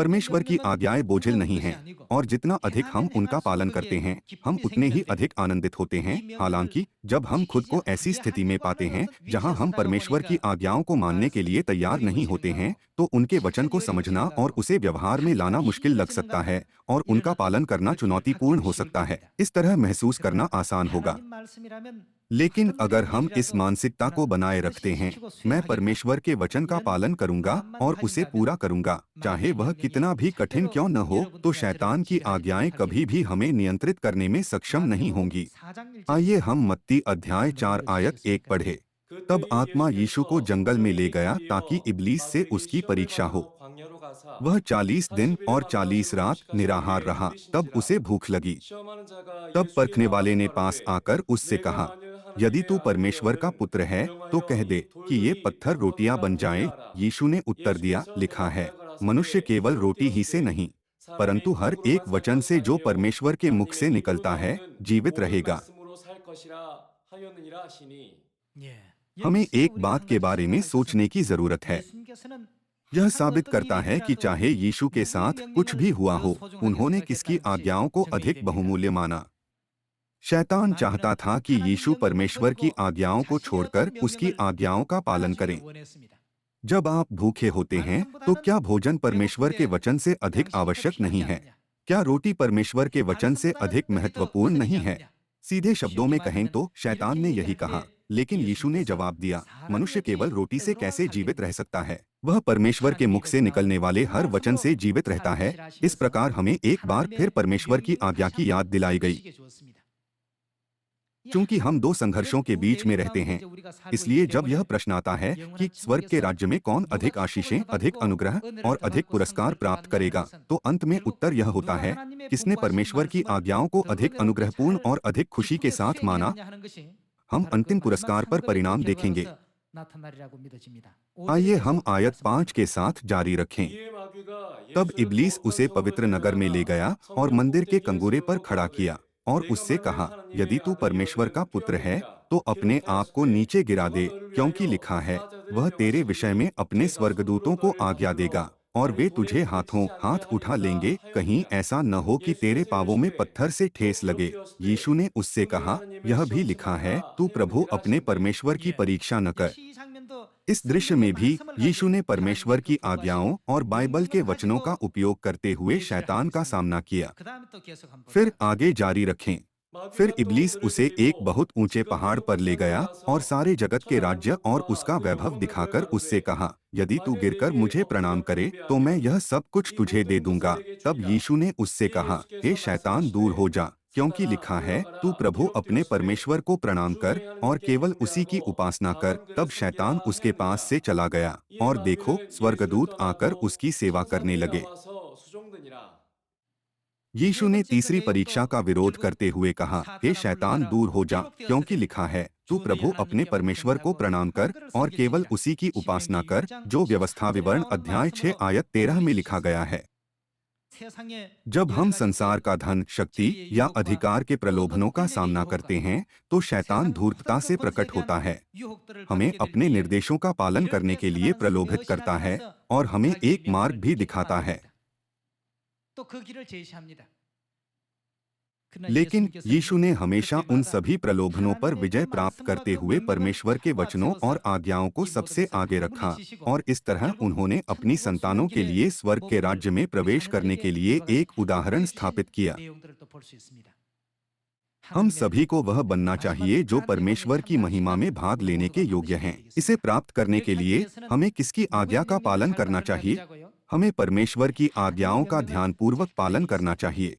परमेश्वर की आज्ञाएं बोझिल नहीं हैं, और जितना अधिक हम उनका पालन करते हैं, हम उतने ही अधिक आनंदित होते हैं। हालांकि जब हम खुद को ऐसी स्थिति में पाते हैं जहां हम परमेश्वर की आज्ञाओं को मानने के लिए तैयार नहीं होते हैं, तो उनके वचन को समझना और उसे व्यवहार में लाना मुश्किल लग सकता है, और उनका पालन करना चुनौतीपूर्ण हो सकता है। इस तरह महसूस करना आसान होगा। लेकिन अगर हम इस मानसिकता को बनाए रखते हैं, मैं परमेश्वर के वचन का पालन करूंगा और उसे पूरा करूंगा, चाहे वह कितना भी कठिन क्यों न हो, तो शैतान की आज्ञाएं कभी भी हमें नियंत्रित करने में सक्षम नहीं होंगी। आइए हम मत्ती अध्याय 4 आयत 1 पढ़े। तब आत्मा यीशु को जंगल में ले गया ताकि इब्लीस से उसकी परीक्षा हो। वह 40 दिन और 40 रात निराहार रहा, तब उसे भूख लगी। तब परखने वाले ने पास आकर उससे कहा, यदि तू परमेश्वर का पुत्र है तो कह दे कि ये पत्थर रोटियां बन जाएं। यीशु ने उत्तर दिया, लिखा है, मनुष्य केवल रोटी ही से नहीं, परंतु हर एक वचन से जो परमेश्वर के मुख से निकलता है, जीवित रहेगा। हमें एक बात के बारे में सोचने की जरूरत है। यह साबित करता है कि चाहे यीशु के साथ कुछ भी हुआ हो, उन्होंने किसकी आज्ञाओं को अधिक बहुमूल्य माना। शैतान चाहता था कि यीशु परमेश्वर की आज्ञाओं को छोड़कर उसकी आज्ञाओं का पालन करें। जब आप भूखे होते हैं तो क्या भोजन परमेश्वर के वचन से अधिक आवश्यक नहीं है? क्या रोटी परमेश्वर के वचन से अधिक महत्वपूर्ण नहीं है? सीधे शब्दों में कहें तो शैतान ने यही कहा, लेकिन यीशु ने जवाब दिया, मनुष्य केवल रोटी से कैसे जीवित रह सकता है? वह परमेश्वर के मुख से निकलने वाले हर वचन से जीवित रहता है। इस प्रकार हमें एक बार फिर परमेश्वर की आज्ञा की याद दिलाई गई। चूंकि हम दो संघर्षों के बीच में रहते हैं, इसलिए जब यह प्रश्न आता है कि स्वर्ग के राज्य में कौन अधिक आशीषें, अधिक अनुग्रह और अधिक पुरस्कार प्राप्त करेगा, तो अंत में उत्तर यह होता है, किसने परमेश्वर की आज्ञाओं को अधिक अनुग्रहपूर्ण और अधिक खुशी के साथ माना। हम अंतिम पुरस्कार पर परिणाम देखेंगे। आइए हम आयत 5 के साथ जारी रखें। तब इब्लीस उसे पवित्र नगर में ले गया और मंदिर के कंगूरे पर खड़ा किया और उससे कहा, यदि तू परमेश्वर का पुत्र है तो अपने आप को नीचे गिरा दे, क्योंकि लिखा है, वह तेरे विषय में अपने स्वर्गदूतों को आज्ञा देगा और वे तुझे हाथों हाथ उठा लेंगे, कहीं ऐसा न हो कि तेरे पांवों में पत्थर से ठेस लगे। यीशु ने उससे कहा, यह भी लिखा है, तू प्रभु अपने परमेश्वर की परीक्षा न कर। इस दृश्य में भी यीशु ने परमेश्वर की आज्ञाओं और बाइबल के वचनों का उपयोग करते हुए शैतान का सामना किया। फिर आगे जारी रखें। फिर इब्लीस उसे एक बहुत ऊंचे पहाड़ पर ले गया और सारे जगत के राज्य और उसका वैभव दिखाकर उससे कहा, यदि तू गिरकर मुझे प्रणाम करे तो मैं यह सब कुछ तुझे दे दूंगा। तब यीशु ने उससे कहा, हे शैतान, दूर हो जा, क्योंकि लिखा है, तू प्रभु अपने परमेश्वर को प्रणाम कर और केवल उसी की उपासना कर। तब शैतान उसके पास से चला गया और देखो, स्वर्गदूत आकर उसकी सेवा करने लगे। यीशु ने तीसरी परीक्षा का विरोध करते हुए कहा, हे शैतान, दूर हो जा, क्योंकि लिखा है, तू प्रभु अपने परमेश्वर को प्रणाम कर और केवल उसी की उपासना कर, जो व्यवस्था विवरण अध्याय 6 आयत 13 में लिखा गया है। जब हम संसार का धन, शक्ति या अधिकार के प्रलोभनों का सामना करते हैं तो शैतान धूर्तता से प्रकट होता है, हमें अपने निर्देशों का पालन करने के लिए प्रलोभित करता है और हमें एक मार्ग भी दिखाता है। लेकिन यीशु ने हमेशा उन सभी प्रलोभनों पर विजय प्राप्त करते हुए परमेश्वर के वचनों और आज्ञाओं को सबसे आगे रखा, और इस तरह उन्होंने अपनी संतानों के लिए स्वर्ग के राज्य में प्रवेश करने के लिए एक उदाहरण स्थापित किया। हम सभी को वह बनना चाहिए जो परमेश्वर की महिमा में भाग लेने के योग्य हैं। इसे प्राप्त करने के लिए हमें किसकी आज्ञा का पालन करना चाहिए? हमें परमेश्वर की आज्ञाओं का ध्यानपूर्वक पालन करना चाहिए।